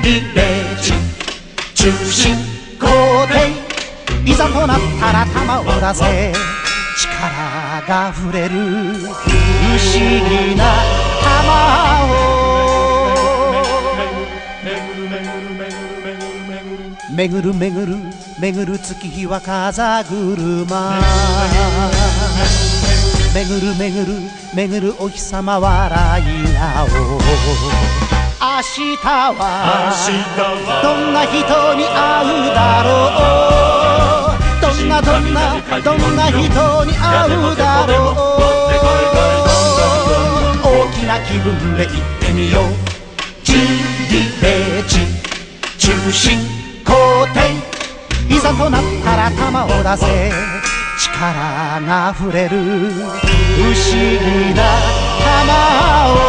イメージ中心肯定、いざとなったら玉を出せ、力があふれる不思議な玉をめぐるめぐるめぐる月日は風車、めぐるめぐるめぐるお日様笑い合おう。明日はどんな人に会うだろう、どんな人に会うだろう。大きな気分で行ってみよう。Gイメージ中心肯定、いざとなったら玉を出せ、力があふれる不思議な玉を。